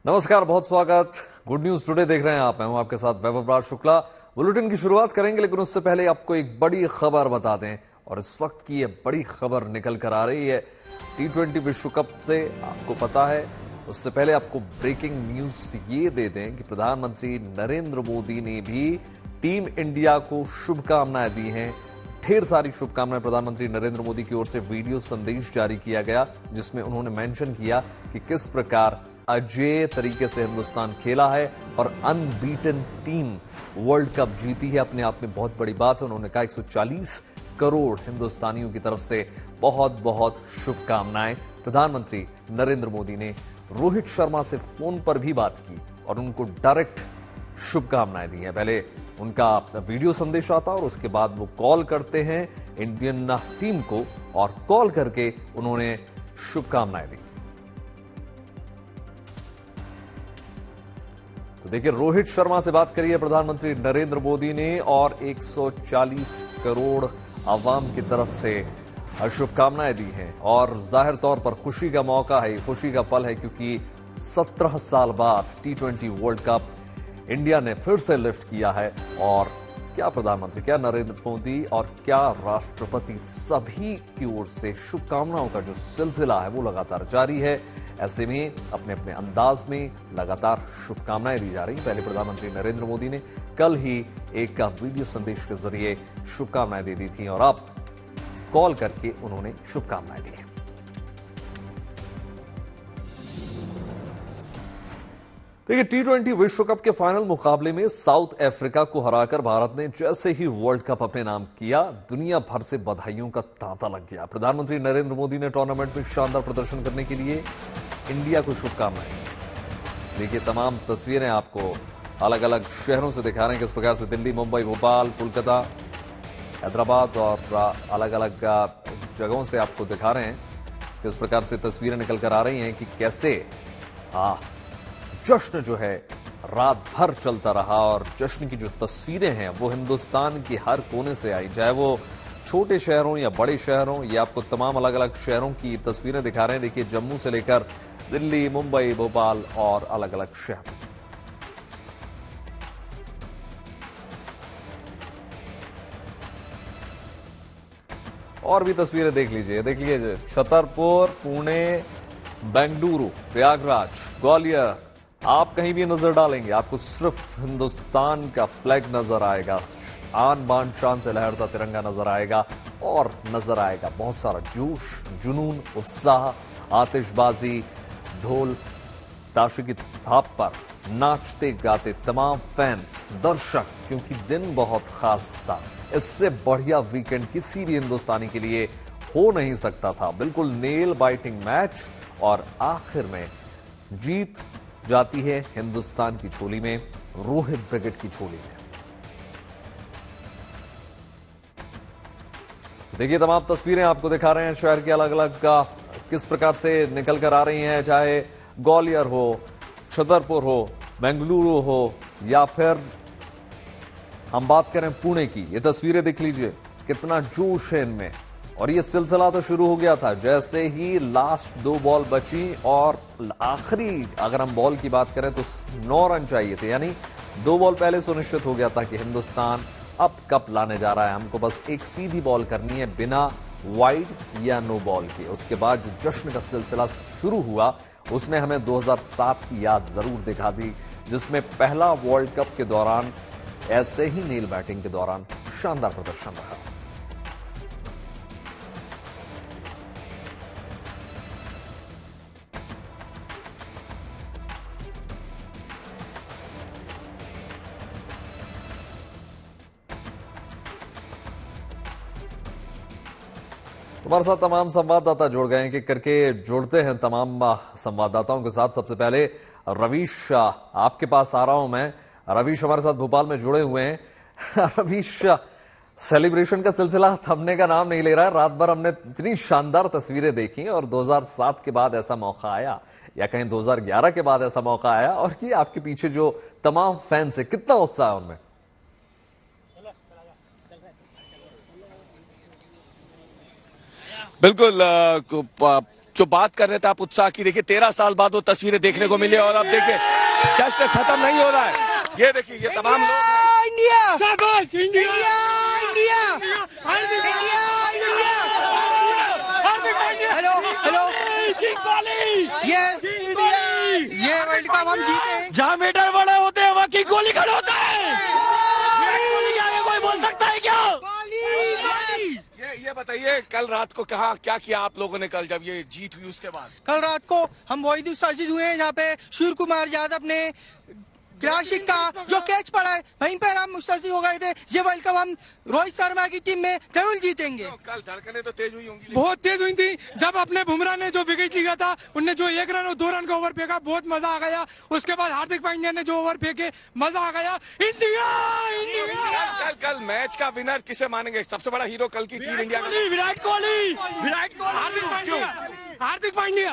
नमस्कार, बहुत स्वागत। गुड न्यूज टुडे देख रहे हैं आप। मैं हूं आपके साथ वैभव राज शुक्ला। बुलेटिन की शुरुआत करेंगे, लेकिन उससे पहले आपको एक बड़ी खबर बता दें। और इस वक्त की ये बड़ी खबर निकल कर आ रही है T20 विश्व कप से, आपको पता है। उससे पहले आपको ब्रेकिंग न्यूज ये दे दें कि प्रधानमंत्री नरेंद्र मोदी ने भी टीम इंडिया को शुभकामनाएं दी हैं। ढेर सारी शुभकामनाएं प्रधानमंत्री नरेंद्र मोदी की ओर से वीडियो संदेश जारी किया गया, जिसमें उन्होंने मेंशन किया कि किस प्रकार अजेय तरीके से हिंदुस्तान खेला है और अनबीटन टीम वर्ल्ड कप जीती है। अपने आप में बहुत बड़ी बात है। उन्होंने कहा 140 करोड़ हिंदुस्तानियों की तरफ से बहुत बहुत शुभकामनाएं। प्रधानमंत्री नरेंद्र मोदी ने रोहित शर्मा से फोन पर भी बात की और उनको डायरेक्ट शुभकामनाएं दी हैं। पहले उनका वीडियो संदेश आता और उसके बाद वो कॉल करते हैं इंडियन टीम को, और कॉल करके उन्होंने शुभकामनाएं दी। तो देखिए, रोहित शर्मा से बात करिए प्रधानमंत्री नरेंद्र मोदी ने, और 140 करोड़ आवाम की तरफ से शुभकामनाएं दी हैं। और जाहिर तौर पर खुशी का मौका है, खुशी का पल है, क्योंकि 17 साल बाद T20 वर्ल्ड कप इंडिया ने फिर से लिफ्ट किया है। और क्या प्रधानमंत्री, क्या नरेंद्र मोदी और क्या राष्ट्रपति, सभी की ओर से शुभकामनाओं का जो सिलसिला है वो लगातार जारी है। ऐसे में अपने अपने अंदाज में लगातार शुभकामनाएं दी जा रही। पहले प्रधानमंत्री नरेंद्र मोदी ने कल ही एक वीडियो संदेश के जरिए शुभकामनाएं दे दी थी, और अब कॉल करके उन्होंने शुभकामनाएं दी हैं। देखिए, T20 विश्व कप के फाइनल मुकाबले में साउथ अफ्रीका को हराकर भारत ने जैसे ही वर्ल्ड कप अपने नाम किया, दुनिया भर से बधाइयों का तांता लग गया। प्रधानमंत्री नरेंद्र मोदी ने टूर्नामेंट में शानदार प्रदर्शन करने के लिए इंडिया को शुभकामनाएं। देखिए, तमाम तस्वीरें आपको अलग अलग शहरों से दिखा रहे हैं, किस प्रकार से दिल्ली, मुंबई, भोपाल, कोलकाता, हैदराबाद और अलग अलग जगहों से आपको दिखा रहे हैं किस प्रकार से तस्वीरें निकल कर आ रही हैं कि कैसे जश्न जो है रात भर चलता रहा। और जश्न की जो तस्वीरें हैं वो हिंदुस्तान की हर कोने से आई, चाहे वो छोटे शहरों या बड़े शहरों। ये आपको तमाम अलग अलग शहरों की तस्वीरें दिखा रहे हैं। देखिए, जम्मू से लेकर दिल्ली, मुंबई, भोपाल और अलग अलग शहर। और भी तस्वीरें देख लीजिए, देख लीजिए, छतरपुर, पुणे, बेंगलुरु, प्रयागराज, ग्वालियर, आप कहीं भी नजर डालेंगे आपको सिर्फ हिंदुस्तान का फ्लैग नजर आएगा, आन बान शान से लहरता तिरंगा नजर आएगा, और नजर आएगा बहुत सारा जोश, जुनून, उत्साह, आतिशबाजी, ढोल ताशे की थाप पर नाचते गाते तमाम फैंस, दर्शक, क्योंकि दिन बहुत खास था। इससे बढ़िया वीकेंड किसी भी हिंदुस्तानी के लिए हो नहीं सकता था। बिल्कुल नेल बाइटिंग मैच, और आखिर में जीत जाती है हिंदुस्तान की झोली में, रोहित ब्रिगेड की झोली में। देखिए, तमाम तस्वीरें आपको दिखा रहे हैं शहर की अलग अलग किस प्रकार से निकल कर आ रही हैं, चाहे ग्वालियर हो, छतरपुर हो, बेंगलुरु हो, या फिर हम बात करें पुणे की। ये तस्वीरें देख लीजिए, कितना जोश है इनमें। और ये सिलसिला तो शुरू हो गया था जैसे ही लास्ट 2 बॉल बची, और आखिरी अगर हम बॉल की बात करें तो 9 रन चाहिए थे, यानी 2 बॉल पहले सुनिश्चित हो गया था कि हिंदुस्तान अब कप लाने जा रहा है। हमको बस एक सीधी बॉल करनी है बिना वाइड या नो बॉल के। उसके बाद जो जश्न का सिलसिला शुरू हुआ उसने हमें 2007 की याद जरूर दिखा दी, जिसमें पहला वर्ल्ड कप के दौरान ऐसे ही नील बैटिंग के दौरान शानदार प्रदर्शन रहा। हमारे साथ तमाम संवाददाता जुड़ गए हैं, कि करके जुड़ते हैं तमाम संवाददाताओं के साथ। सबसे पहले रवीश, आपके पास आ रहा हूं मैं। रवीश हमारे साथ भोपाल में जुड़े हुए हैं। रवीश, सेलिब्रेशन का सिलसिला थमने का नाम नहीं ले रहा है। रात भर हमने इतनी शानदार तस्वीरें देखी, और 2007 के बाद ऐसा मौका आया, या कहीं 2011 के बाद ऐसा मौका आया, और ये आपके पीछे जो तमाम फैंस है, कितना उत्साह है उनमें? बिल्कुल जो बात कर रहे थे आप उत्साह की, देखिए 13 साल बाद वो तस्वीरें देखने को मिली और अब देखिए जश्न खत्म नहीं हो रहा है। ये देखिए ये तमाम लोग इंडिया शाबाश India India India India hello hello ये वर्ल्ड कप हम जीते। जहाँ मीटर बड़े होते हैं वहाँ की गोली खड़ा होता है। विराट कोहली के आगे कोई बोल सकता है क्या? ये बताइए कल रात को कहाँ क्या किया आप लोगों ने कल जब ये जीत हुई उसके बाद? कल रात को हम वही उत्साहित हुए हैं जहाँ पे सूर्य कुमार यादव ने क्लासिक का जो कैच पड़ा है वहीं पर हम उत्साहित हो गए थे। ये वर्ल्ड कप हम रोहित शर्मा की टीम में जरूर जीतेंगे। कल धड़कनें तो तेज हुई होंगी। बहुत तेज हुई थी जब अपने बुमराह ने जो विकेट लिया था, उनने जो 1 रन और 2 रन का ओवर फेंका, बहुत मजा आ गया। उसके बाद हार्दिक पांड्या ने जो ओवर फेंके, मजा आ गया। इंडिया इंडिया कल मैच का विनर किसे मानेंगे? सबसे बड़ा हीरो कल की टीम इंडिया का विराट कोहली हार्दिक पांड्या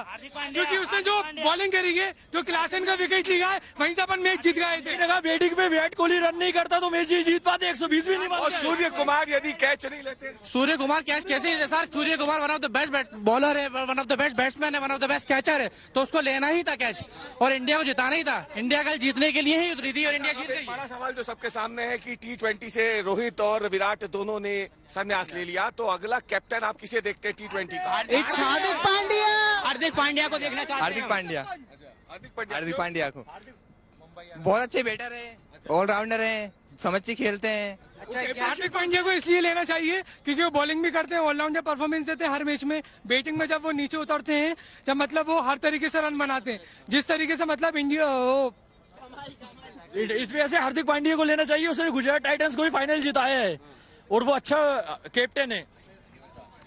क्योंकि उसने जो बॉलिंग करी है, जो क्लासन का विकेट लिया है, वहीं से अपन मैच जीत गए थे। बैटिंग में विराट कोहली रन नहीं करता तो मैच जीत पाते, 120 भी नहीं और पाते। सूर्य कुमार यदि कैच नहीं लेते, सूर्य कुमार कैच कैसे नहीं sir? Surya Kumar one of the best bowler है, one of the best batsman है, one of the best catcher है, तो उसको लेना ही था कैच और इंडिया को जिताना ही था। इंडिया कल जीतने के लिए ही उतरी थी और इंडिया जीत गई। बड़ा सवाल जो सबके सामने है कि T20 से रोहित और विराट दोनों ने संन्यास ले लिया, तो अगला कैप्टन आप किसे देखते हैं T20 का? हार्दिक पांड्या को देखना चाहते हैं। हार्दिक पांड्या को बहुत अच्छे बैटर है, ऑलराउंडर है, समझ के खेलते हैं। हार्दिक पांड्या को इसलिए लेना चाहिए क्योंकि वो बॉलिंग भी करते हैं, ऑलराउंडर परफॉर्मेंस देते हैं हर मैच में। बैटिंग में जब वो नीचे उतरते हैं, जब मतलब वो हर तरीके से रन बनाते हैं, जिस तरीके से मतलब इंडिया इस वजह से हार्दिक पांड्या को लेना चाहिए। उसने गुजरात टाइटंस को भी फाइनल जिताया है और वो अच्छा कैप्टन है।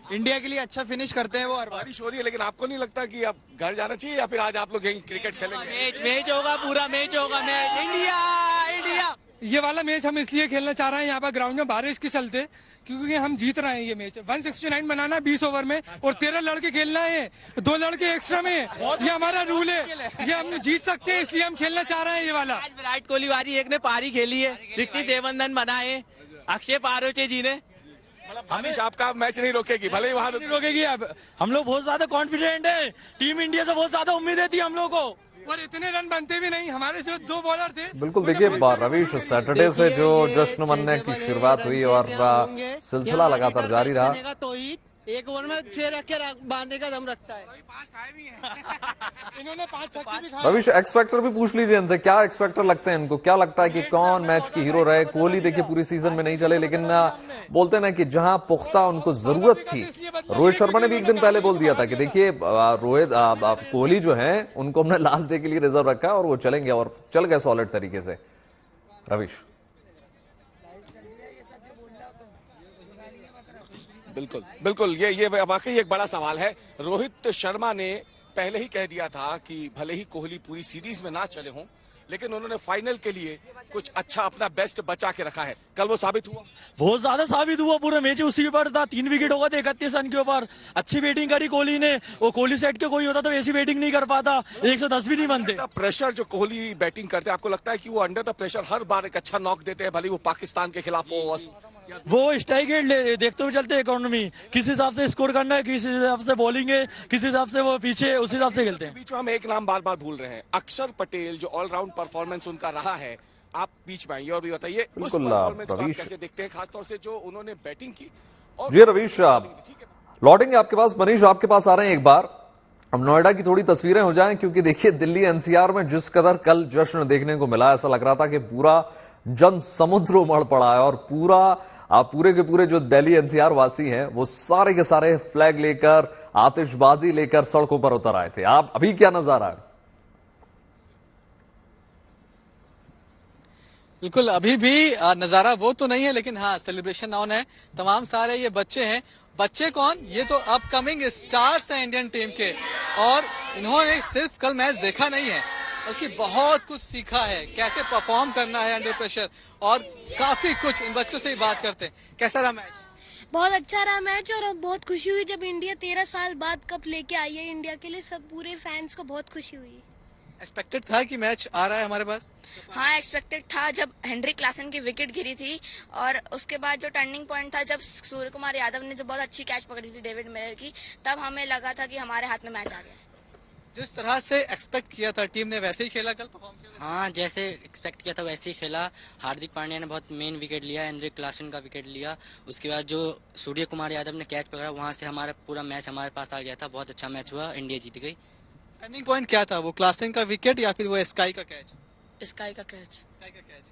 इंडिया के लिए अच्छा फिनिश करते हैं वो। बारिश हो रही है लेकिन आपको नहीं लगता कि अब घर जाना चाहिए या फिर आज आप लोग यहीं क्रिकेट खेलेंगे? मैच होगा, पूरा मैच होगा। इंडिया इंडिया ये वाला मैच हम इसलिए खेलना चाह रहे हैं यहाँ पर ग्राउंड में बारिश के चलते, क्योंकि हम जीत रहे हैं ये मैच। 169 बनाना 20 ओवर में और 13 लड़के खेलना है, 2 लड़के एक्स्ट्रा में, ये हमारा रूल है, ये हम जीत सकते हैं इसलिए हम खेलना चाह रहे हैं ये वाला। विराट कोहली वाली एक ने पारी खेली है, 67 रन बनाए, अक्षय पारोचे जी ने। बारिश आपका मैच नहीं रोकेगी, भले ही वहाँ नहीं रोकेगी। अब हम लोग बहुत ज्यादा कॉन्फिडेंट है, टीम इंडिया से बहुत ज्यादा उम्मीद थी हम लोग को, और इतने रन बनते भी नहीं। हमारे जो 2 बॉलर थे। बिल्कुल देखिए रवीश, सैटरडे से जो जश्न मनने की शुरुआत हुई और सिलसिला लगातार जारी रहा। तो 1 ओवर में 6 रख के बांधने का दम रखता है। इन्होंने 5 छक्के भी खाए। रवीश, एक्स फैक्टर भी पूछ लीजिए इनसे, क्या एक्स फैक्टर लगते हैं इनको? क्या लगता है कि कौन मैच की हीरो रहे? कोहली देखिए पूरी सीजन में नहीं चले, लेकिन बोलते ना कि जहां पुख्ता उनको जरूरत थी। रोहित शर्मा ने भी एक दिन पहले बोल दिया था कि देखिए रोहित कोहली जो है उनको हमने लास्ट डे के लिए रिजर्व रखा है और वो चलेंगे, और चल गए सॉलिड तरीके से। रवीश बिल्कुल बिल्कुल, ये वाकई एक बड़ा सवाल है। रोहित शर्मा ने पहले ही कह दिया था कि भले ही कोहली पूरी सीरीज में ना चले हों, लेकिन उन्होंने फाइनल के लिए कुछ अच्छा अपना बेस्ट बचा के रखा है। कल वो साबित हुआ, बहुत ज्यादा साबित हुआ। पूरा मैच उसी पर था, 3 विकेट हो गए थे 31 रन के ऊपर। अच्छी बैटिंग करी कोहली ने, वो कोहली सेट के कोई होता तो ऐसी बैटिंग नहीं कर पाता, 110 भी नहीं बनते। प्रेशर जो कोहली बैटिंग करते हैं, आपको लगता है कि वो अंडर द प्रेशर हर बार एक अच्छा नॉक देते हैं, भले वो पाकिस्तान के खिलाफ हो? वो स्ट्राइक रेट देखते हुए चलते इकोनॉमी, किस हिसाब से स्कोर करना है, किस हिसाब से बॉलिंग है, किस हिसाब से वो पीछे उस हिसाब से खेलते हैं। बीच में हम एक नाम बार बार भूल रहे हैं, अक्षर पटेल, जो ऑलराउंड परफॉर्मेंस उनका रहा है। आप बीच में आइए और भी बताइए उस परफॉर्मेंस को आप कैसे देखते हैं, खासतौर से जो उन्होंने बैटिंग की। जी रवीश, लौटेंगे आपके पास। मनीष आपके पास आ रहे हैं एक बार। अब नोएडा की थोड़ी तस्वीरें हो जाएं, क्योंकि देखिए दिल्ली एनसीआर में जिस कदर कल जश्न देखने को मिला, ऐसा लग रहा था कि पूरा जन समुद्र उमड़ पड़ा है और पूरे के पूरे जो दिल्ली एनसीआर वासी हैं वो सारे के सारे फ्लैग लेकर, आतिशबाजी लेकर सड़कों पर उतर आए थे। आप अभी क्या नजारा है? बिल्कुल, अभी भी नजारा वो तो नहीं है, लेकिन हाँ सेलिब्रेशन ऑन है। तमाम सारे ये बच्चे हैं। बच्चे कौन? ये तो अपकमिंग स्टार्स हैं इंडियन टीम के, और इन्होंने सिर्फ कल मैच देखा नहीं है बल्कि बहुत कुछ सीखा है, कैसे परफॉर्म करना है अंडर प्रेशर, और काफी कुछ इन बच्चों से ही बात करते हैं। कैसा रहा मैच? बहुत अच्छा रहा मैच, और बहुत खुशी हुई जब इंडिया 13 साल बाद कप लेके आई है इंडिया के लिए। सब पूरे फैंस को बहुत खुशी हुई। एक्सपेक्टेड था कि मैच आ रहा है हमारे पास? हाँ, एक्सपेक्टेड था। जब हेनरी क्लासन की विकेट गिरी थी और उसके बाद जो टर्निंग पॉइंट था, जब सूर्य कुमार यादव ने जो बहुत अच्छी कैच पकड़ी थी डेविड मिलर की, तब हमें लगा था कि हमारे हाथ में मैच आ गया। जिस तरह से एक्सपेक्ट किया था टीम ने वैसे ही खेला, कल परफॉर्म किया? हाँ, जैसे एक्सपेक्ट किया था वैसे ही खेला। हार्दिक पांड्या ने बहुत मेन विकेट लिया, हेनरी क्लासन का विकेट लिया। उसके बाद जो सूर्य कुमार यादव ने कैच पकड़ा, वहां से हमारा पूरा मैच हमारे पास आ गया था। बहुत अच्छा मैच हुआ, इंडिया जीत गई। टर्निंग पॉइंट क्या था? वो क्लासन का विकेट या फिर वो स्काई का कैच? स्काई का कैच। स्काई का कैच,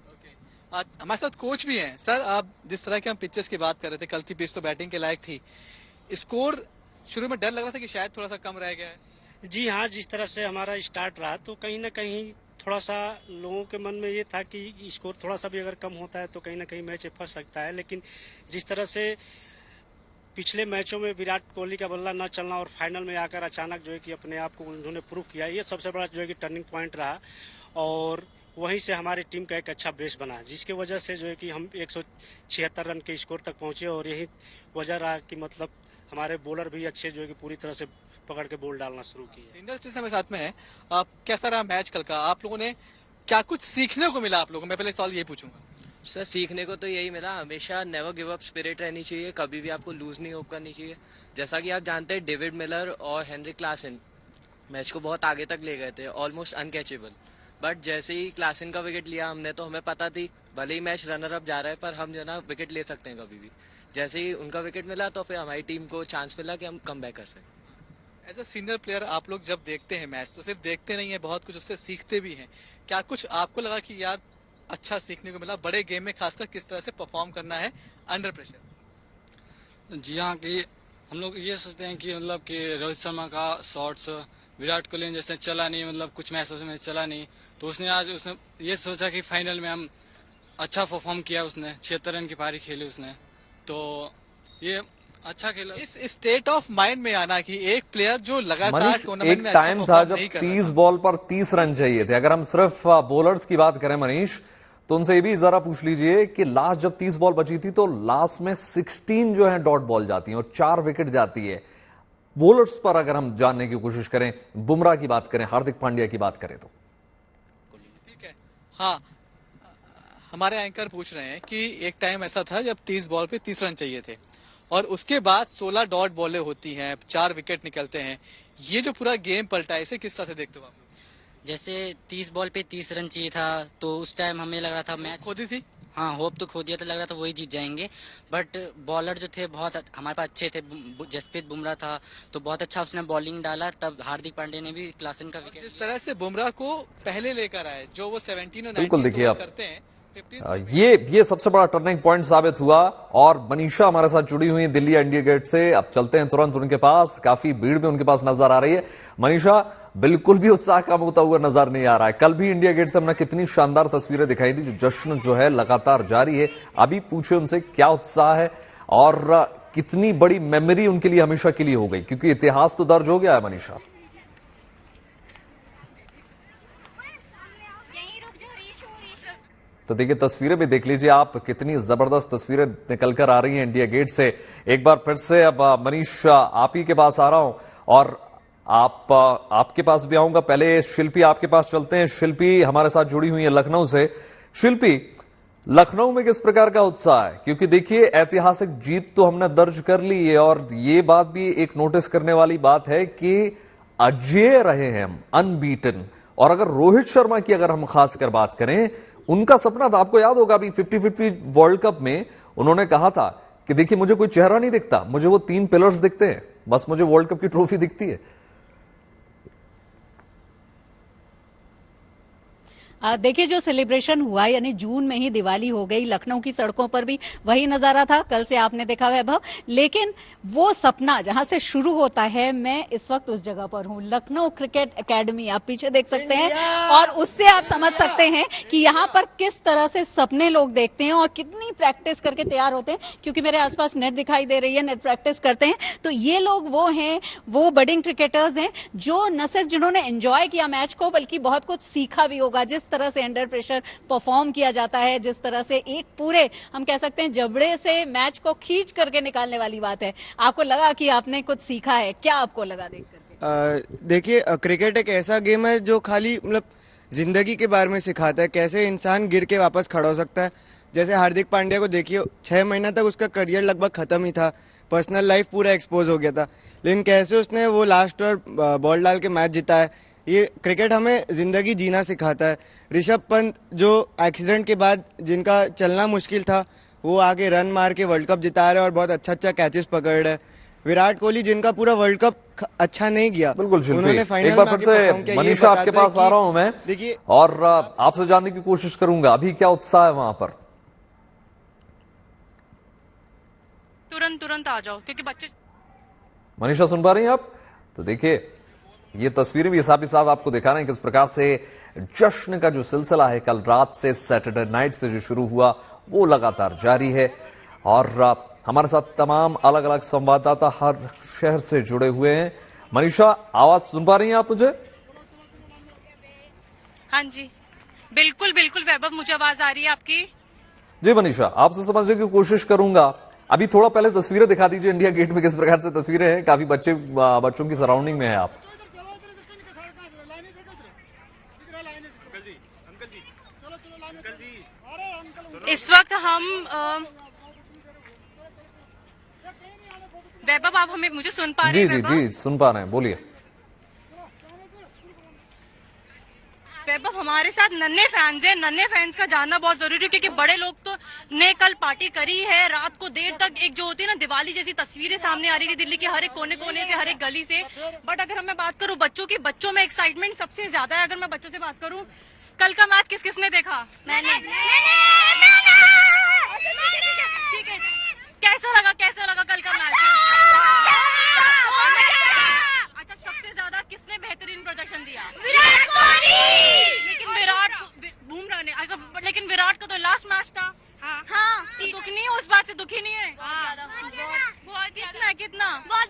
ओके। आज हमारे साथ कोच भी हैं। सर, आप जिस तरह के हम पिचेस की बात कर रहे थे, कल की पिच तो बैटिंग के लायक थी। स्कोर शुरू में डर लग रहा था कि शायद थोड़ा सा कम रह गया है। जी हाँ, जिस तरह से हमारा स्टार्ट रहा तो कहीं ना कहीं थोड़ा सा लोगों के मन में ये था कि स्कोर थोड़ा सा भी अगर कम होता है तो कहीं ना कहीं मैच फंस सकता है। लेकिन जिस तरह से पिछले मैचों में विराट कोहली का बल्ला न चलना और फाइनल में आकर अचानक जो है कि अपने आप को उन्होंने प्रूव किया, ये सबसे बड़ा जो है कि टर्निंग पॉइंट रहा। और वहीं से हमारी टीम का एक अच्छा बेस बना, जिसकी वजह से जो है कि हम 176 रन के स्कोर तक पहुंचे। और यही वजह रहा कि मतलब हमारे बॉलर भी अच्छे जो है कि पूरी तरह से पकड़ के बॉल डालना शुरू किया। सीनियर हमारे साथ में है। कैसा रहा मैच कल का? आप लोगों ने क्या कुछ सीखने को मिला आप लोगों को? मैं पहले सवाल ये पूछूंगा। सर, सीखने को तो यही मिला, हमेशा नेवर गिव अप स्पिरिट रहनी चाहिए, कभी भी आपको लूज नहीं होप करनी चाहिए। जैसा कि आप जानते हैं, डेविड मिलर और हेनरी क्लासन मैच को बहुत आगे तक ले गए थे, ऑलमोस्ट अनकैचेबल। बट जैसे ही क्लासन का विकेट लिया हमने, तो हमें पता थी भले ही मैच रनर अप जा रहा है पर हम जो ना विकेट ले सकते हैं कभी भी। जैसे ही उनका विकेट मिला तो फिर हमारी टीम को चांस मिला कि हम कम बैक कर सकें। एज अ सीनियर प्लेयर आप लोग जब देखते हैं मैच तो सिर्फ देखते नहीं है, बहुत कुछ उससे सीखते भी हैं। क्या कुछ आपको लगा कि यार अच्छा सीखने को मिला बड़े गेम में, खासकर किस तरह से परफॉर्म करना है अंडर प्रेशर? जी हाँ, कि हम लोग ये सोचते हैं कि मतलब कि रोहित शर्मा का शॉट्स विराट कोहली ने जैसे चला नहीं, मतलब कुछ मैचों में चला नहीं, तो उसने ये सोचा कि फाइनल में हम अच्छा परफॉर्म किया। उसने 76 रन की पारी खेली उसने, तो ये अच्छा खेला। इस स्टेट ऑफ माइंड में आना कि एक प्लेयर जो लगातार टूर्नामेंट एक में टाइम था जब 30 बॉल पर 30 रन चाहिए थे। अगर हम सिर्फ बॉलर्स की बात करें मनीष, तो उनसे ये भी जरा पूछ लीजिए कि लास्ट जब 30 बॉल बची थी तो लास्ट में 16 जो है डॉट बॉल जाती है और 4 विकेट जाती है। बॉलर्स पर अगर हम जानने की कोशिश करें, बुमराह की बात करें, हार्दिक पांड्या की बात करें, तो ठीक है। हाँ, हमारे एंकर पूछ रहे हैं कि एक टाइम ऐसा था जब 30 बॉल पे 30 रन चाहिए थे और उसके बाद 16 डॉट बॉलें होती हैं, 4 विकेट निकलते हैं। ये जो पूरा गेम पलटा है, इसे किस तरह से देखते हो आप? जैसे 30 बॉल पे 30 रन चाहिए था, तो उस टाइम हमें लग रहा था मैच खो दी थी। हाँ, होप तो खो दिया था, लग रहा था वही जीत जाएंगे। बट बॉलर जो थे बहुत हमारे पास अच्छे थे। जसप्रीत बुमराह था तो बहुत अच्छा उसने बॉलिंग डाला, तब हार्दिक पांड्या ने भी क्लासन का विकेट। जिस तरह से बुमराह को पहले लेकर आए, जो वो 17 और 19 देखिए आप करते हैं, ये सबसे बड़ा टर्निंग पॉइंट साबित हुआ। और मनीषा हमारे साथ जुड़ी हुई है दिल्ली इंडिया गेट से। अब चलते हैं तुरंत उनके पास, काफी भीड़ भी उनके पास नजर आ रही है। मनीषा, बिल्कुल भी उत्साह कम होता हुआ नजर नहीं आ रहा है। कल भी इंडिया गेट से हमने कितनी शानदार तस्वीरें दिखाई थी, जो जश्न जो है लगातार जारी है। अभी पूछे उनसे क्या उत्साह है और कितनी बड़ी मेमोरी उनके लिए हमेशा के लिए हो गई, क्योंकि इतिहास तो दर्ज हो गया है मनीषा। तो देखिए, तस्वीरें भी देख लीजिए आप, कितनी जबरदस्त तस्वीरें निकल कर आ रही हैं इंडिया गेट से। एक बार फिर से अब मनीष आप ही के पास आ रहा हूं और आपके पास भी आऊंगा। पहले शिल्पी आपके पास चलते हैं। शिल्पी हमारे साथ जुड़ी हुई है लखनऊ से। शिल्पी, लखनऊ में किस प्रकार का उत्साह है? क्योंकि देखिए, ऐतिहासिक जीत तो हमने दर्ज कर ली है और ये बात भी एक नोटिस करने वाली बात है कि अजेय रहे हैं हम, अनबीटन। और अगर रोहित शर्मा की अगर हम खासकर बात करें, उनका सपना था, आपको याद होगा अभी 50-50 वर्ल्ड कप में उन्होंने कहा था कि देखिए, मुझे कोई चेहरा नहीं दिखता, मुझे वो 3 पिलर्स दिखते हैं, बस मुझे वर्ल्ड कप की ट्रॉफी दिखती है। देखिए, जो सेलिब्रेशन हुआ, यानी जून में ही दिवाली हो गई, लखनऊ की सड़कों पर भी वही नजारा था, कल से आपने देखा वैभव। लेकिन वो सपना जहां से शुरू होता है, मैं इस वक्त उस जगह पर हूं, लखनऊ क्रिकेट एकेडमी, आप पीछे देख सकते हैं। और उससे आप समझ सकते हैं कि यहाँ पर किस तरह से सपने लोग देखते हैं और कितनी प्रैक्टिस करके तैयार होते हैं। क्योंकि मेरे आसपास नेट दिखाई दे रही है, नेट प्रैक्टिस करते हैं। तो ये लोग वो हैं, वो बडिंग क्रिकेटर्स हैं जो न सिर्फ जिन्होंने एंजॉय किया मैच को, बल्कि बहुत कुछ सीखा भी होगा। जिस तरह से अंडर प्रेशर परफॉर्म किया जाता है, जिस तरह से एक पूरे, हम कह सकते हैं, जबड़े से मैच को खींच करके निकालने वाली बात है। आपको लगा कि आपने कुछ सीखा है? क्या आपको लगा देख करके? देखिए क्रिकेट एक ऐसा गेम है जो खाली मतलब जिंदगी के बारे में सिखाता है, कैसे इंसान गिर के वापस खड़ा हो सकता है। जैसे हार्दिक पांड्या को देखिए, 6 महीना तक उसका करियर लगभग खत्म ही था, पर्सनल लाइफ पूरा एक्सपोज हो गया था, लेकिन कैसे उसने वो लास्ट और बॉल डाल के मैच जीता है। ये क्रिकेट हमें जिंदगी जीना सिखाता है। ऋषभ पंत जो एक्सीडेंट के बाद जिनका चलना मुश्किल था, वो आगे रन मार के वर्ल्ड कप जिता रहे और बहुत अच्छा कैचेस पकड़ रहे। विराट कोहली जिनका पूरा वर्ल्ड कप अच्छा नहीं गया, बिल्कुल शिल्पी, उन्होंने फाइनल एक बार में फिर से मनीषा आपके पास आ रहा हूं मैं, देखिए और आपसे जानने की कोशिश करूंगा अभी क्या उत्साह है वहां पर। तुरंत आ जाओ क्योंकि बच्चे। मनीषा सुन पा रही हैं आप? तो देखिए ये तस्वीरें भी साथ ही साथ आपको दिखा रहे हैं किस प्रकार से जश्न का जो सिलसिला है कल रात से, सैटरडे नाइट से जो शुरू हुआ वो लगातार जारी है। और हमारे साथ तमाम अलग अलग संवाददाता हर शहर से जुड़े हुए हैं। मनीषा, आवाज सुन पा रही हैं आप मुझे? हाँ जी, बिल्कुल वैभव, मुझे आवाज आ रही है आपकी? जी मनीषा, आपसे समझने की कोशिश करूंगा। अभी थोड़ा पहले तस्वीरें दिखा दीजिए इंडिया गेट में किस प्रकार से तस्वीरें हैं, काफी बच्चों की सराउंडिंग में है आप। इस वक्त हम वैभव, आप मुझे सुन पा रहे हैं? जी सुन पा रहे हैं, बोलिए। वैभव, हमारे साथ नन्हे फैंस हैं। नन्हे फैंस का जानना बहुत जरूरी है क्योंकि बड़े लोग तो ने कल पार्टी करी है, रात को देर तक एक जो होती है ना दिवाली जैसी तस्वीरें सामने आ रही थी दिल्ली के हर एक कोने कोने से, हर एक गली से। बट अगर मैं बात करूं बच्चों की, बच्चों में एक्साइटमेंट सबसे ज्यादा है। अगर मैं बच्चों से बात करूं, कल का मैच किसने देखा? मैंने। ठीक है, कैसा लगा कल का मैच? अच्छा, सबसे ज्यादा किसने बेहतरीन प्रदर्शन दिया? विराट कोहली। लेकिन विराट का तो लास्ट मैच था। हाँ। दुख नहीं है उस बात से? दुखी नहीं है? कितना? बहुत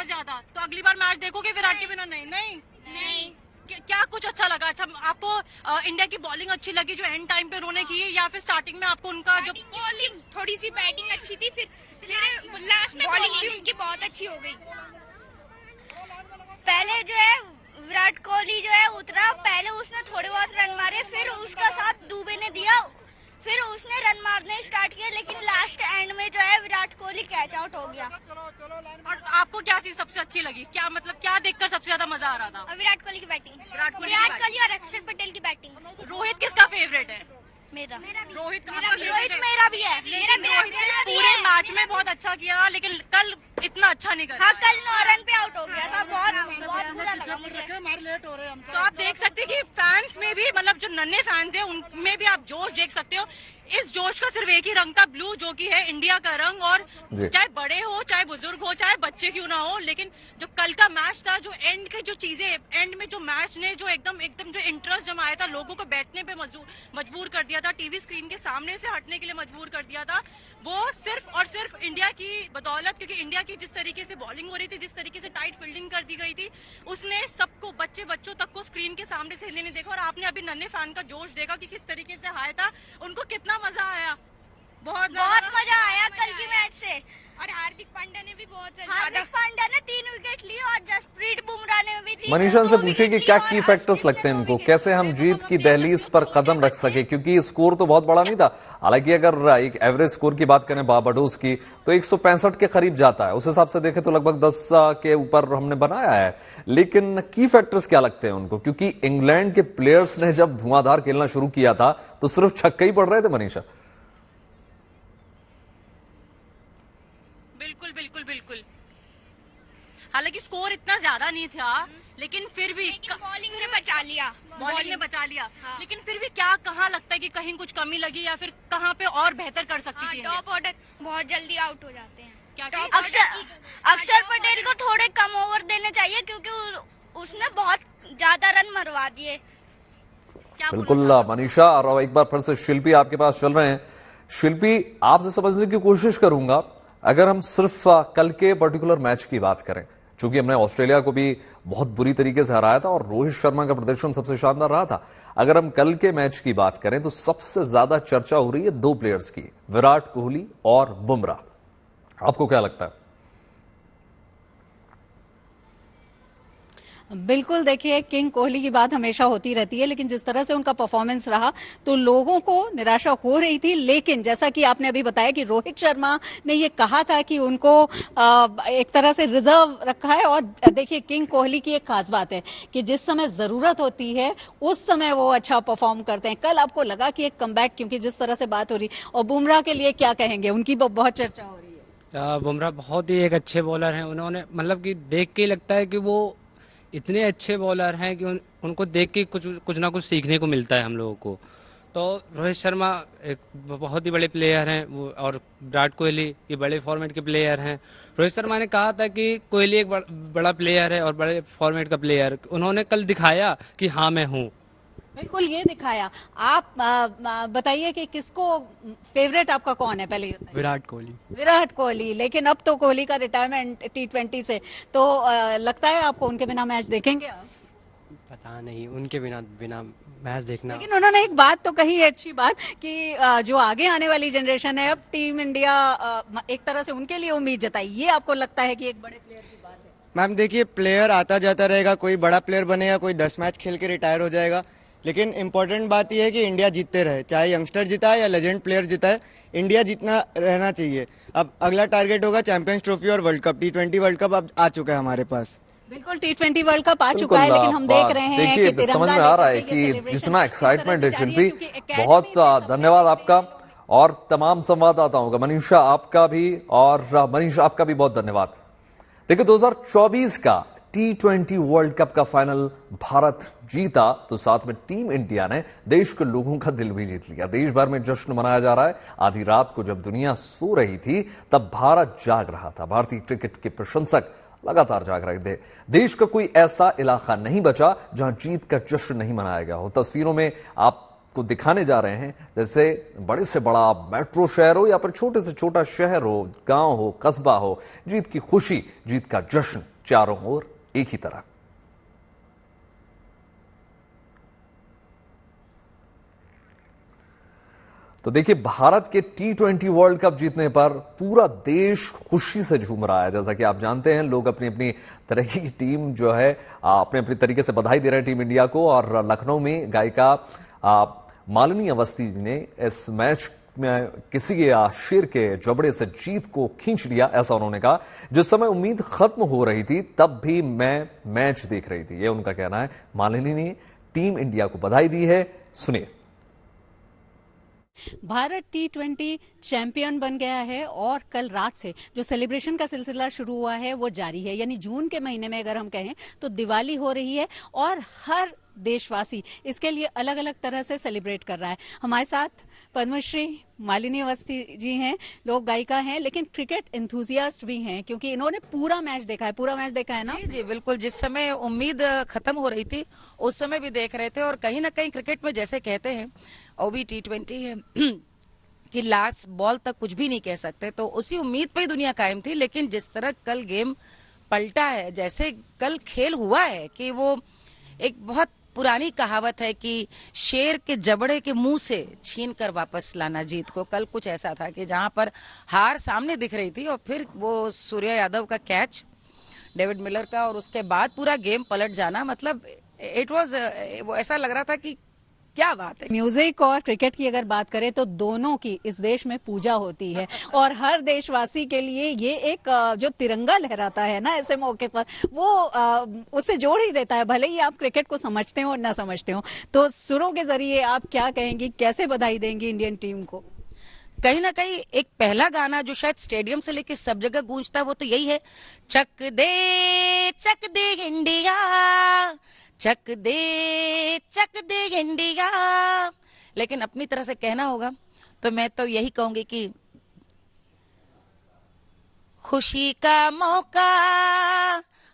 ज्यादा। तो अगली बार मैच देखोगे विराट के बिना? नहीं। क्या कुछ अच्छा लगा? अच्छा, आपको इंडिया की बॉलिंग अच्छी लगी जो एंड टाइम पे उन्होंने की, या फिर स्टार्टिंग में आपको उनका जो थोड़ी सी बैटिंग अच्छी थी, फिर लास्ट में बॉलिंग भी उनकी बहुत अच्छी हो गई। पहले जो है विराट कोहली जो है उतरा, पहले उसने थोड़े बहुत रन मारे, फिर उसका साथ दुबे ने दिया, फिर उसने रन मारने स्टार्ट किया, लेकिन लास्ट एंड में जो है विराट कोहली कैच आउट हो गया। और आपको क्या चीज सबसे अच्छी लगी? क्या देखकर सबसे ज्यादा मजा आ रहा था? विराट कोहली की बैटिंग। विराट कोहली और अक्षर पटेल की बैटिंग। रोहित किसका फेवरेट है? मेरा। रोहित मेरा भी है। पूरे मैच में बहुत अच्छा किया, लेकिन कल इतना अच्छा नहीं करा। हाँ, कल 9 रन पे आउट हो गया था, बहुत बुरा लगा मुझे। तो आप देख सकते हैं कि फैंस में भी, मतलब जो नन्हे फैंस हैं उनमें भी आप जोश देख सकते हो। इस जोश का सिर्फ एक ही रंग था, ब्लू, जो कि है इंडिया का रंग। और चाहे बड़े हो, चाहे बुजुर्ग हो, चाहे बच्चे क्यों ना हो, लेकिन जो कल का मैच था, जो एंड के जो चीजें, एंड में जो मैच ने जो एकदम जो इंटरेस्ट जमाया था, लोगों को बैठने पे मजबूर कर दिया था, टीवी स्क्रीन के सामने से हटने के लिए मजबूर कर दिया था, वो सिर्फ और सिर्फ इंडिया की बदौलत। क्योंकि इंडिया की जिस तरीके से बॉलिंग हो रही थी, जिस तरीके से टाइट फील्डिंग कर दी गई थी, उसने सबको, बच्चों तक को स्क्रीन के सामने से हिलने नहीं देखा। और आपने अभी नन्हे फैन का जोश देखा कि किस तरीके से आया था, उनको कितना मजा आया। बहुत मजा आया कल की मैच से। और हार्दिक पांड्या ने भी बहुत पांड्या ने 3 विकेट लिए और जसप्रीत बुमराह ने भी 3। मनीषा से पूछिए कि क्या की फैक्टर्स लगते हैं इनको, कैसे हम जीत की दहलीज पर कदम रख सके, क्योंकि स्कोर तो बहुत बड़ा नहीं था। हालांकि अगर एक एवरेज स्कोर की बात करें बारबाडोस की, तो 165 के करीब जाता है, उस हिसाब से देखें तो लगभग 10 के ऊपर हमने बनाया है। लेकिन की फैक्टर्स क्या लगते हैं उनको, क्योंकि इंग्लैंड के प्लेयर्स ने जब धुआंधार खेलना शुरू किया था तो सिर्फ छक्के ही पड़ रहे थे मनीषा। बिल्कुल। हालांकि स्कोर इतना ज्यादा नहीं था, लेकिन फिर भी बॉलिंग ने बचा लिया। हाँ। लेकिन फिर भी क्या, कहाँ लगता है कि कहीं कुछ कमी लगी, या फिर कहाँ पे और बेहतर कर सकती थी? टॉप ऑर्डर बहुत जल्दी आउट हो जाते हैं। क्या अक्षर पटेल को थोड़े कम ओवर देने चाहिए, क्योंकि उसने बहुत ज्यादा रन मरवा दिए। बिल्कुल मनीषा, और एक बार फिर से शिल्पी आपके पास चल रहे हैं। शिल्पी, आपसे समझने की कोशिश करूंगा, अगर हम सिर्फ कल के पर्टिकुलर मैच की बात करें, चूंकि हमने ऑस्ट्रेलिया को भी बहुत बुरी तरीके से हराया था और रोहित शर्मा का प्रदर्शन सबसे शानदार रहा था, अगर हम कल के मैच की बात करें तो सबसे ज्यादा चर्चा हो रही है 2 प्लेयर्स की, विराट कोहली और बुमराह। आपको क्या लगता है? बिल्कुल, देखिए किंग कोहली की बात हमेशा होती रहती है, लेकिन जिस तरह से उनका परफॉर्मेंस रहा तो लोगों को निराशा हो रही थी। लेकिन जैसा कि आपने अभी बताया कि रोहित शर्मा ने ये कहा था कि उनको एक तरह से रिजर्व रखा है। और देखिए किंग कोहली की एक खास बात है कि जिस समय जरूरत होती है उस समय वो अच्छा परफॉर्म करते हैं। कल आपको लगा कि एक कमबैक, क्योंकि जिस तरह से बात हो रही, और बुमराह के लिए क्या कहेंगे, उनकी बहुत चर्चा हो रही है। बुमराह बहुत ही एक अच्छे बॉलर हैं। उन्होंने मतलब कि देख के लगता है कि वो इतने अच्छे बॉलर हैं कि उनको देख के कुछ ना कुछ सीखने को मिलता है हम लोगों को। तो रोहित शर्मा एक बहुत ही बड़े प्लेयर हैं वो, और विराट कोहली ये बड़े फॉर्मेट के प्लेयर हैं। रोहित शर्मा ने कहा था कि कोहली एक बड़ा प्लेयर है और बड़े फॉर्मेट का प्लेयर। उन्होंने कल दिखाया कि हाँ मैं हूँ। बिल्कुल ये दिखाया। आप बताइए कि किसको फेवरेट आपका कौन है पहले? विराट कोहली। विराट कोहली, लेकिन अब तो कोहली का रिटायरमेंट T20 से, तो लगता है आपको उनके बिना मैच देखेंगे आप? पता नहीं, उनके बिना मैच देखना। लेकिन उन्होंने एक बात तो कही है, अच्छी बात, कि जो आगे आने वाली जनरेशन है, अब टीम इंडिया एक तरह से उनके लिए उम्मीद जताई। ये आपको लगता है कि एक बड़े प्लेयर की बात है? मैम देखिए, प्लेयर आता जाता रहेगा, कोई बड़ा प्लेयर बनेगा, कोई 10 मैच खेल के रिटायर हो जाएगा, लेकिन इम्पोर्टेंट बात यह है कि इंडिया जीतते रहे, चाहे यंगस्टर जीता है या लेजेंड प्लेयर जीता है, इंडिया जीतना रहना चाहिए। अब अगला टारगेट होगा चैंपियंस ट्रॉफी और world cup. T20 world cup अब आ चुका है हमारे पास। बिल्कुल, T20 वर्ल्ड कप आ चुका है, लेकिन हम देख रहे हैं कि तिरंगा समझ में आ रहा है कि जितना एक्साइटमेंट है शिल्पी, बहुत धन्यवाद आपका और तमाम संवाददाताओं का। मनीषा आपका भी, और मनीष आपका भी बहुत धन्यवाद। देखिए 2024 का T20 वर्ल्ड कप का फाइनल भारत जीता तो साथ में टीम इंडिया ने देश के लोगों का दिल भी जीत लिया। देश भर में जश्न मनाया जा रहा है। आधी रात को जब दुनिया सो रही थी तब भारत जाग रहा था। भारतीय क्रिकेट के प्रशंसक लगातार जाग रहे थे। देश का कोई ऐसा इलाका नहीं बचा जहां जीत का जश्न नहीं मनाया गया हो। तस्वीरों में आपको दिखाने जा रहे हैं, जैसे बड़े से बड़ा मेट्रो शहर हो या फिर छोटे से छोटा शहर हो, गांव हो, कस्बा हो, जीत की खुशी, जीत का जश्न चारों ओर एक ही तरह। तो देखिए, भारत के T20 वर्ल्ड कप जीतने पर पूरा देश खुशी से झूम रहा है। जैसा कि आप जानते हैं, लोग अपनी अपनी तरह की टीम जो है अपने अपने तरीके से बधाई दे रहे हैं टीम इंडिया को। और लखनऊ में गायिका मालिनी अवस्थी जी ने इस मैच में किसी के शेर के जबड़े से जीत को खींच लिया, ऐसा उन्होंने कहा। जिस समय उम्मीद खत्म हो रही थी तब भी मैं मैच देख रही थी, ये उनका कहना है। मालिनी ने टीम इंडिया को बधाई दी है, सुनिए। भारत T20 चैंपियन बन गया है और कल रात से जो सेलिब्रेशन का सिलसिला शुरू हुआ है वो जारी है। यानी जून के महीने में अगर हम कहें तो दिवाली हो रही है और हर देशवासी इसके लिए अलग अलग तरह से सेलिब्रेट कर रहा है। हमारे साथ पद्मश्री मालिनी अवस्थी जी हैं, लोक गायिका हैं, लेकिन क्रिकेट एंथुजियास्ट भी हैं, क्योंकि इन्होंने पूरा मैच देखा है। पूरा मैच देखा है ना? जी बिल्कुल। जिस समय उम्मीद खत्म हो रही थी उस समय भी देख रहे थे। और कहीं ना कहीं क्रिकेट में जैसे कहते हैं, वो भी T20 है कि लास्ट बॉल तक कुछ भी नहीं कह सकते, तो उसी उम्मीद पर ही दुनिया कायम थी। लेकिन जिस तरह कल गेम पलटा है, जैसे कल खेल हुआ है, कि वो एक बहुत पुरानी कहावत है कि शेर के जबड़े के मुंह से छीन कर वापस लाना जीत को। कल कुछ ऐसा था कि जहां पर हार सामने दिख रही थी और फिर वो सूर्या यादव का कैच डेविड मिलर का, और उसके बाद पूरा गेम पलट जाना, मतलब इट वाज, वो ऐसा लग रहा था कि क्या बात है। म्यूजिक और क्रिकेट की अगर बात करें तो दोनों की इस देश में पूजा होती है और हर देशवासी के लिए ये एक जो तिरंगा लहराता है ना ऐसे मौके पर, वो उसे जोड़ ही देता है, भले ही आप क्रिकेट को समझते हो ना समझते हो। तो सुरों के जरिए आप क्या कहेंगी, कैसे बधाई देंगी इंडियन टीम को? कहीं ना कहीं एक पहला गाना जो शायद स्टेडियम से लेके सब जगह गूंजता है वो तो यही है, चक दे इंडिया, चक दे इंडिया। लेकिन अपनी तरह से कहना होगा तो मैं तो यही कहूंगी कि खुशी का मौका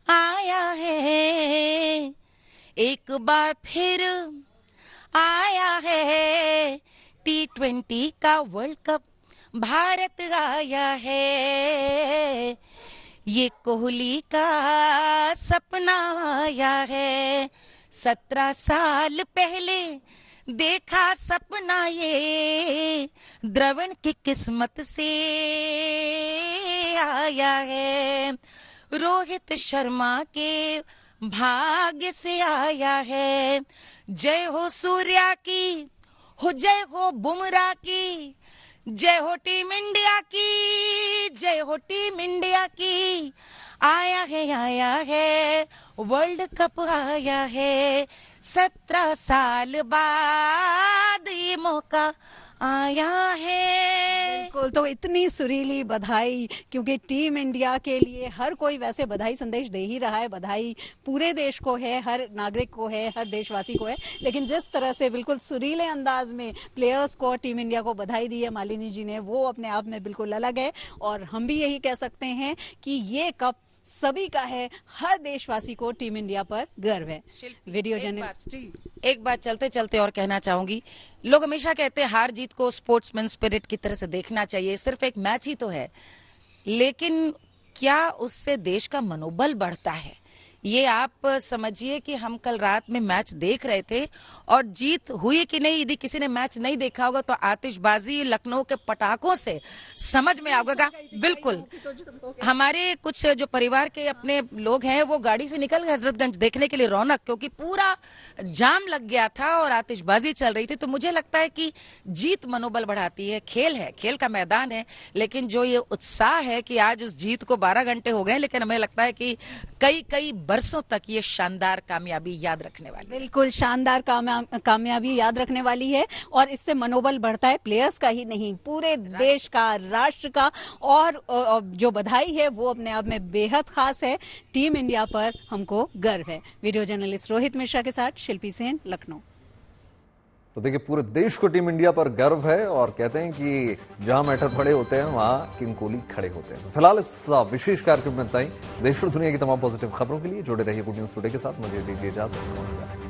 आया है, एक बार फिर आया है, T20 का वर्ल्ड कप भारत आया है, ये कोहली का सपना आया है। 17 साल पहले देखा सपना ये, द्रविड़ की किस्मत से आया है। रोहित शर्मा के भाग्य से आया है। जय हो सूर्या की, हो जय हो बुमराह की, जय हो टीम इंडिया की, जय हो टीम इंडिया की। आया है वर्ल्ड कप आया है, 17 साल बाद ये मौका आया है। बिल्कुल, तो इतनी सुरीली बधाई, क्योंकि टीम इंडिया के लिए हर कोई वैसे बधाई संदेश दे ही रहा है। बधाई पूरे देश को है, हर नागरिक को है, हर देशवासी को है, लेकिन जिस तरह से बिल्कुल सुरीले अंदाज में प्लेयर्स को, टीम इंडिया को बधाई दी है मालिनी जी ने, वो अपने आप में बिल्कुल अलग है। और हम भी यही कह सकते हैं कि ये कप सभी का है, हर देशवासी को टीम इंडिया पर गर्व है। वीडियो जर्नलिस्ट, एक बात चलते चलते और कहना चाहूंगी, लोग हमेशा कहते हैं हार जीत को स्पोर्ट्समैन स्पिरिट की तरह से देखना चाहिए, सिर्फ एक मैच ही तो है, लेकिन क्या उससे देश का मनोबल बढ़ता है? ये आप समझिए कि हम कल रात में मैच देख रहे थे और जीत हुई कि नहीं, यदि किसी ने मैच नहीं देखा होगा तो आतिशबाजी, लखनऊ के पटाखों से समझ में आएगा। बिल्कुल, हमारे कुछ जो परिवार के अपने लोग हैं वो गाड़ी से निकल गए हजरतगंज देखने के लिए रौनक, क्योंकि पूरा जाम लग गया था और आतिशबाजी चल रही थी। तो मुझे लगता है कि जीत मनोबल बढ़ाती है, खेल है, खेल का मैदान है, लेकिन जो ये उत्साह है कि आज उस जीत को 12 घंटे हो गए, लेकिन हमें लगता है कि कई बरसों तक ये शानदार कामयाबी याद रखने वाली। बिल्कुल शानदार कामयाबी याद रखने वाली है, और इससे मनोबल बढ़ता है प्लेयर्स का ही नहीं, पूरे देश का, राष्ट्र का। और जो बधाई है वो अपने आप में बेहद खास है। टीम इंडिया पर हमको गर्व है। वीडियो जर्नलिस्ट रोहित मिश्रा के साथ शिल्पी सेन, लखनऊ। तो देखिए, पूरे देश को टीम इंडिया पर गर्व है, और कहते हैं कि जहां मैटर खड़े होते हैं वहां किंग कोहली खड़े होते हैं। तो फिलहाल इस विशेष कार्यक्रम में इतना ही। देश और दुनिया की तमाम पॉजिटिव खबरों के लिए जुड़े रहिए गुड न्यूज टुडे के साथ। मुझे दीजिए इजाजत, नमस्कार।